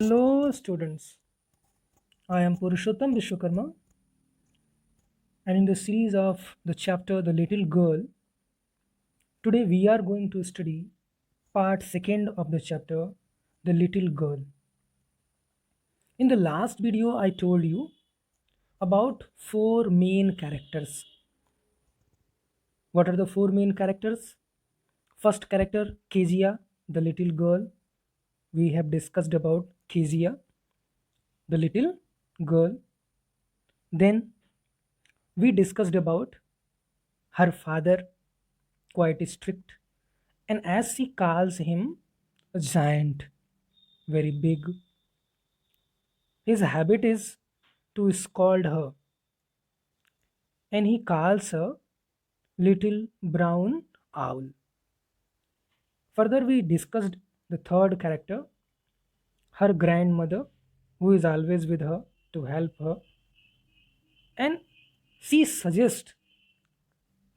Hello students, I am Purushottam Vishwakarma, and in the series of the chapter The Little Girl, today we are going to study part second of the chapter The Little Girl. In the last video I told you about four main characters. What are the four main characters? First character Kezia, the little girl. We have discussed about Kezia, the little girl. Then we discussed about her father, quite strict, and as she calls him a giant, very big, his habit is to scold her, and he calls her little brown owl. Further, we discussed the third character, her grandmother, who is always with her to help her, and she suggests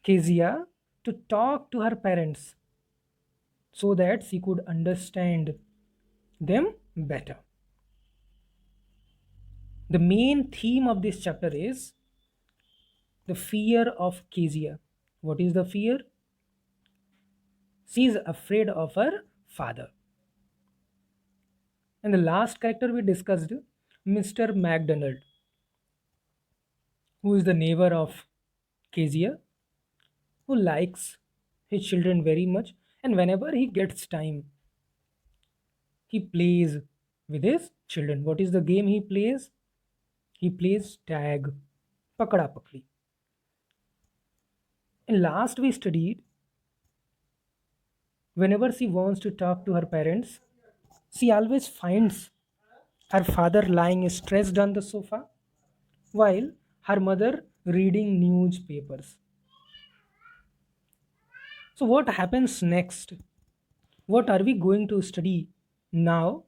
Kezia to talk to her parents so that she could understand them better. The main theme of this chapter is the fear of Kezia. What is the fear? She is afraid of her father. And the last character we discussed, Mr. MacDonald, who is the neighbor of Kezia, who likes his children very much, and whenever he gets time, he plays with his children. What is the game he plays? He plays tag, pakada pakdi. And last we studied, whenever she wants to talk to her parents, she always finds her father lying stressed on the sofa while her mother reading newspapers. So, what happens next? What are we going to study now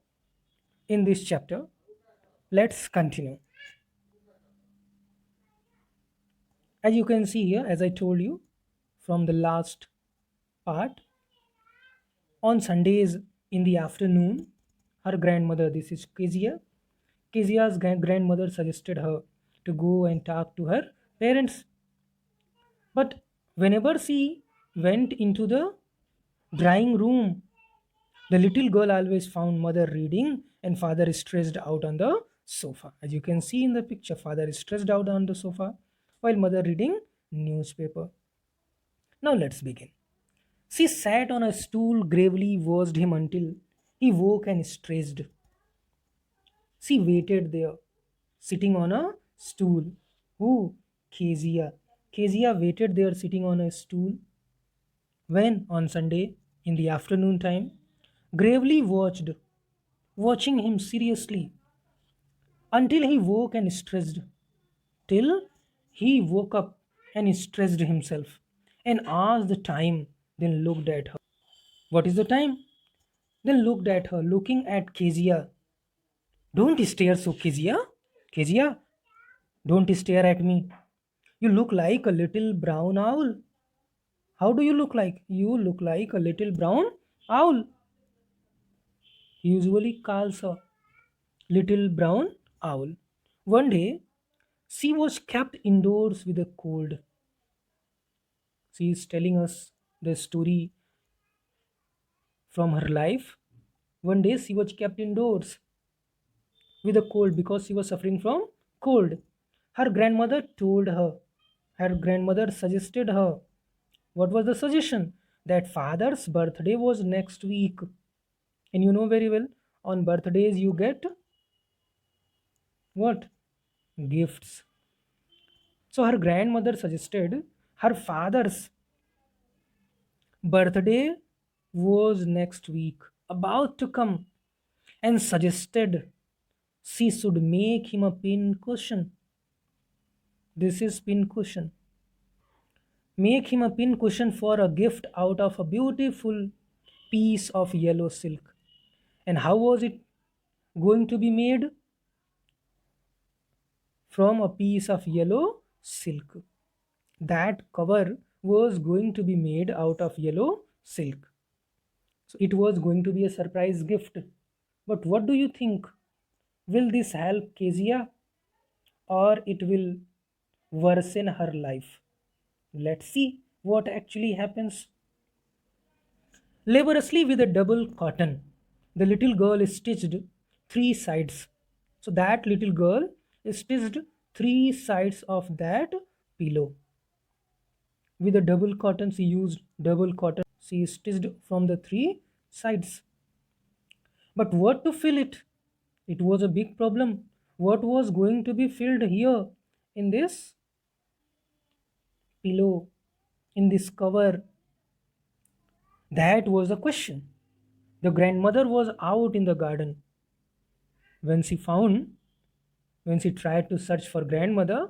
in this chapter? Let's continue. As you can see here, as I told you from the last part, on Sundays in the afternoon, her grandmother, this is Kezia, Kezia's grandmother suggested her to go and talk to her parents. But whenever she went into the drawing room, the little girl always found mother reading and father is stressed out on the sofa. As you can see in the picture, father is stressed out on the sofa while mother reading newspaper. Now let's begin. She sat on a stool, gravely watched him until he woke and stressed. She waited there, sitting on a stool. Who? Kezia. Kezia waited there, sitting on a stool. When? On Sunday, in the afternoon time, gravely watched, watching him seriously, until he woke and stressed. Till he woke up and stressed himself and asked the time, then looked at her. What is the time? Then looked at her, looking at Kezia. Don't stare so, Kezia. Kezia, don't stare at me. You look like a little brown owl. How do you look like? You look like a little brown owl. He usually calls her little brown owl. One day, she was kept indoors with a cold. She is telling us the story from her life. One day, she was kept indoors with a cold because she was suffering from cold. Her grandmother told her, her grandmother suggested her. What was the suggestion? That father's birthday was next week. And you know very well, on birthdays you get what? Gifts. So her grandmother suggested her father's birthday was next week, about to come, and suggested she should make him a pin cushion. This is pin cushion. Make him a pin cushion for a gift out of a beautiful piece of yellow silk. And how was it going to be made? From a piece of yellow silk. That cover was going to be made out of yellow silk. So it was going to be a surprise gift. But what do you think? Will this help Kezia or it will worsen her life? Let's see what actually happens. Laboriously with a double cotton, the little girl stitched three sides. So that little girl stitched three sides of that pillow. With a double cotton, she used double cotton. She stitched from the three sides. But what to fill it? It was a big problem. What was going to be filled here in this pillow, in this cover? That was the question. The grandmother was out in the garden. When she found, when she tried to search for grandmother,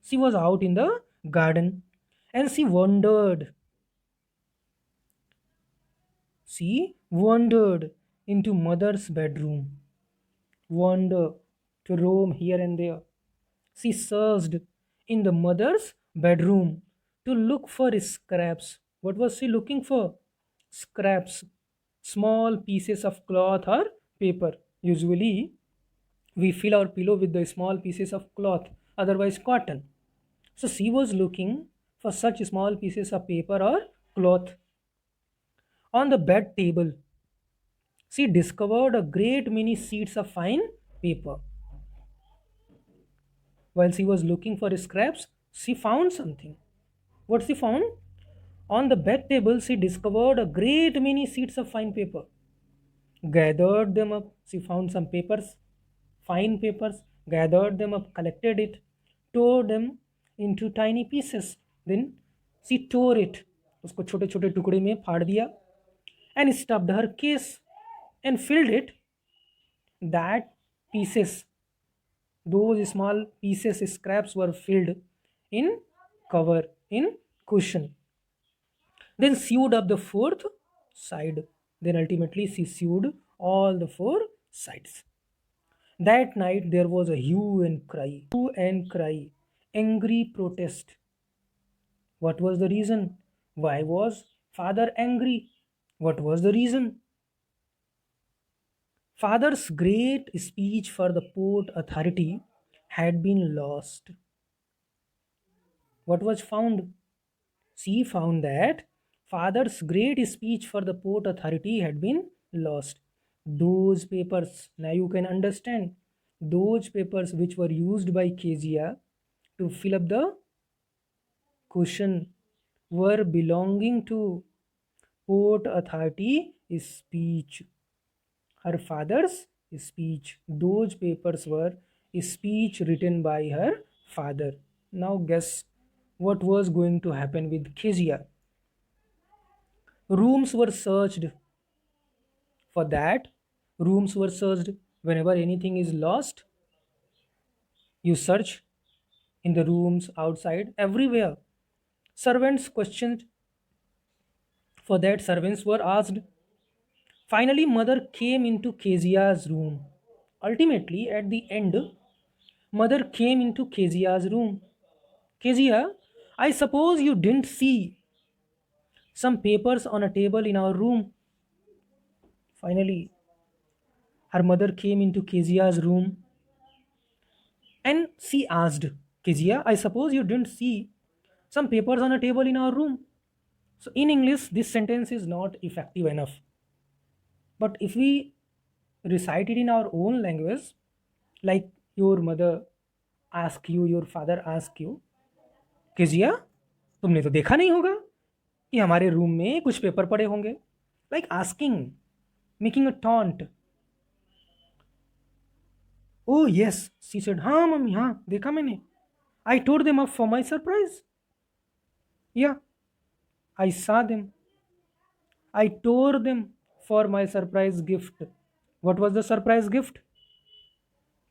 she was out in the garden and she wandered into mother's bedroom, wandered to roam here and there. She searched in the mother's bedroom to look for scraps. What was she looking for? Scraps, small pieces of cloth or paper. Usually, we fill our pillow with the small pieces of cloth, otherwise cotton. So she was looking for such small pieces of paper or cloth. On the bed table, she discovered a great many sheets of fine paper. While she was looking for scraps, she found something. What she found? On the bed table, she discovered a great many sheets of fine paper. Gathered them up. She found some papers, fine papers, gathered them up, collected it, tore them into tiny pieces. Then she tore it. उसको छोटे छोटे टुकड़े में फाड़ दिया and stuffed her case and filled it. That pieces, those small pieces, scraps were filled in cover, in cushion. Then sewed up the fourth side. Then ultimately she sewed all the four sides. That night there was a hue and cry, angry protest. What was the reason? Why was father angry? What was the reason? Father's great speech for the Port Authority had been lost. What was found? She found that father's great speech for the Port Authority had been lost. Those papers, now you can understand, those papers which were used by Kezia to fill up the cushion were belonging to Port Authority speech. Her father's speech. Those papers were speech written by her father. Now guess what was going to happen with Kezia. Rooms were searched. For that, rooms were searched. Whenever anything is lost, you search in the rooms, outside, everywhere. Servants questioned. For that, servants were asked. Finally, mother came into Kezia's room. Ultimately, at the end, mother came into Kezia's room. Kezia, I suppose you didn't see some papers on a table in our room. Finally, her mother came into Kezia's room and she asked, Kezia, I suppose you didn't see some papers on a table in our room. So, in English, this sentence is not effective enough. But if we recite it in our own language, like your mother ask you, your father ask you, Kezia, तुमने तो देखा नहीं होगा कि हमारे room में कुछ paper पड़े होंगे. Like asking, making a taunt. Oh yes, she said, हाँ मम्मी हाँ देखा मैंने. I tore them up for my surprise. Yeah, I saw them. I tore them for my surprise gift. What was the surprise gift?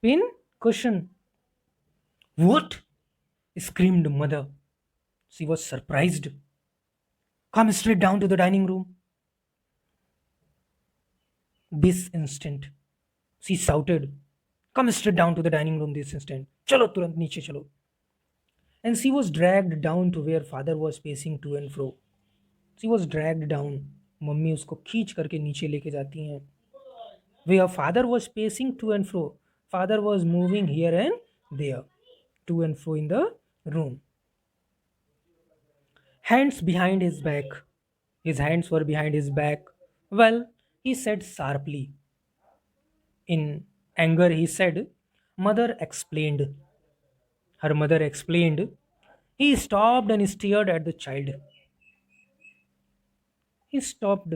Pin cushion. What? Screamed mother. She was surprised. Come straight down to the dining room. This instant. She shouted. Come straight down to the dining room this instant. Chalo turant niche chalo. And she was dragged down to where father was pacing to and fro. She was dragged down. Mummy उसको खींच करके नीचे लेके जाती हैं. Where father was pacing to and fro. Father was moving here and there, to and fro in the room, hands behind his back. His hands were behind his back. Well, he said sharply. In anger, he said, Mother explained. Her mother explained. He stopped and stared at the child. He stopped.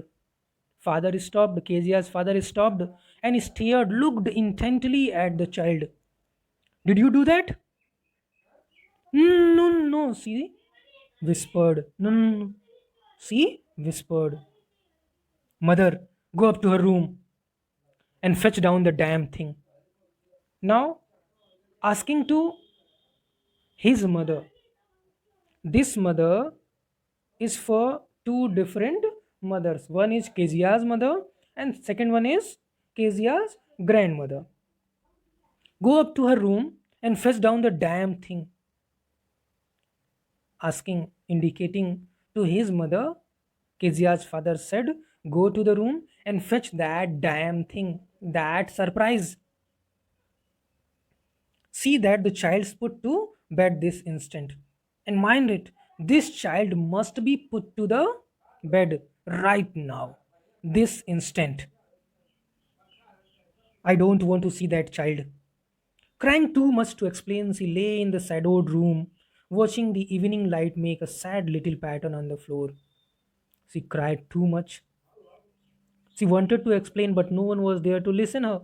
Father stopped. Kezia's father stopped and stared, looked intently at the child. Did you do that? No, no, see, whispered. No, no, no. See, whispered. Mother, go up to her room and fetch down the damn thing. Now, asking to his mother. This mother is for two different mothers. One is Kezia's mother, and second one is Kezia's grandmother. Go up to her room and fetch down the damn thing. Asking, indicating to his mother, Kezia's father said, Go to the room and fetch that damn thing, that surprise. See that the child's put to bed this instant. And mind it, this child must be put to the bed right now, this instant. I don't want to see that child. Crying too much to explain, she lay in the shadowed room, watching the evening light make a sad little pattern on the floor. She cried too much. She wanted to explain, but no one was there to listen her.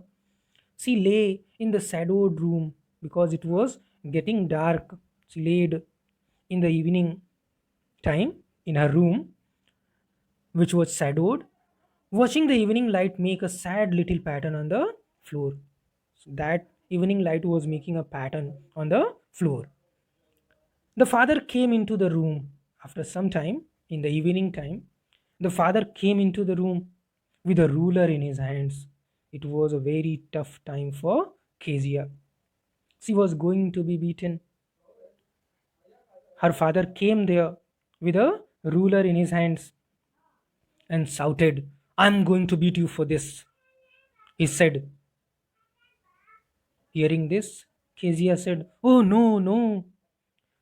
She lay in the shadowed room because it was getting dark. She laid in the evening time in her room, which was shadowed, watching the evening light make a sad little pattern on the floor. So that evening light was making a pattern on the floor. The father came into the room after some time in the evening time. The father came into the room with a ruler in his hands. It was a very tough time for Kezia. She was going to be beaten. Her father came there with a ruler in his hands and shouted, I'm going to beat you for this. He said, hearing this, Kezia said, Oh no, no.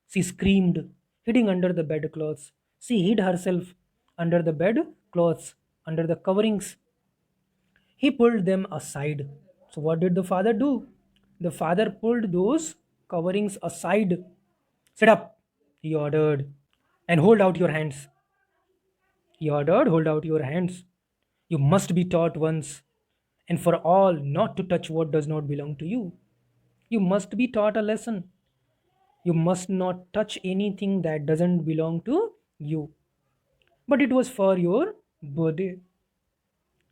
She screamed, hiding under the bedclothes. She hid herself under the bedclothes, under the coverings. He pulled them aside. So, what did the father do? The father pulled those coverings aside. Sit up, he ordered, and hold out your hands. He ordered, hold out your hands. You must be taught once and for all not to touch what does not belong to you. You must be taught a lesson. You must not touch anything that doesn't belong to you. But it was for your birthday.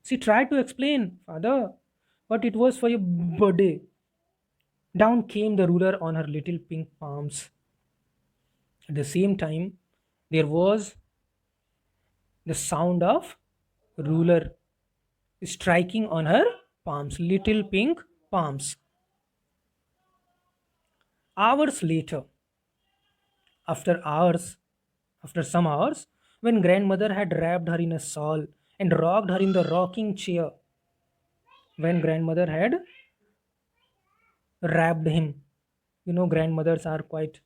She tried to explain, Father, but it was for your birthday. Down came the ruler on her little pink palms. At the same time, there was the sound of ruler striking on her palms, little pink palms. Hours later, after hours, after some hours, when grandmother had wrapped her in a shawl and rocked her in the rocking chair, when grandmother had wrapped him, grandmothers are quite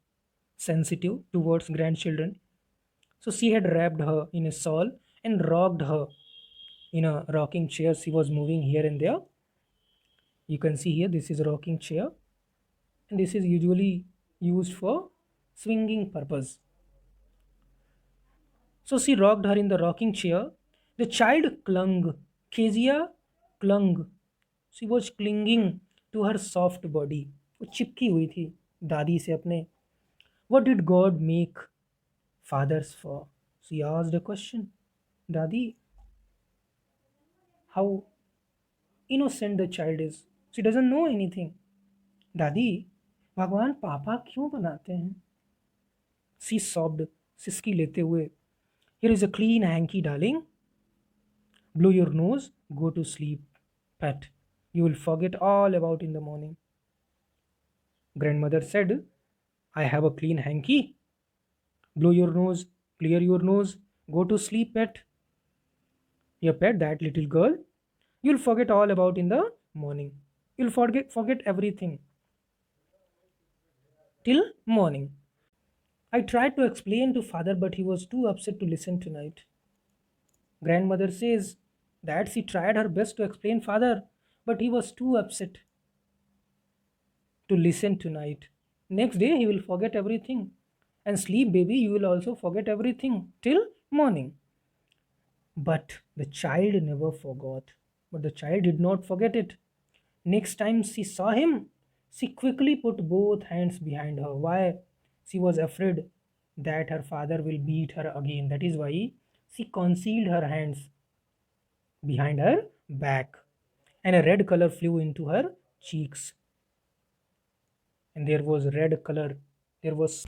sensitive towards grandchildren. So she had wrapped her in a shawl and rocked her in a rocking chair. She was moving here and there. You can see here, this is a rocking chair, and this is usually used for swinging purpose. So she rocked her in the rocking chair. The child clung. Kezia clung. She was clinging to her soft body. वो चिपकी हुई थी दादी से अपने. What did God make fathers for? She asked a question. Dadi, how innocent the child is. She doesn't know anything. दादी, भगवान पापा क्यों बनाते हैं? She sobbed, सिसकी लेते हुए. Here is a clean hanky, darling. Blow your nose, go to sleep, pet. You will forget all about in the morning. Grandmother said, I have a clean hanky. Blow your nose, clear your nose, go to sleep, pet. Your pet, that little girl, you'll forget all about in the morning. You'll forget everything till morning. I tried to explain to father, but he was too upset to listen tonight. Grandmother says that she tried her best to explain father, but he was too upset to listen tonight. Next day he will forget everything. And sleep, baby, you will also forget everything till morning. But the child never forgot. But the child did not forget it. Next time she saw him, she quickly put both hands behind her. Why? She was afraid that her father will beat her again. That is why she concealed her hands behind her back. And a red color flew into her cheeks. And there was red color. There was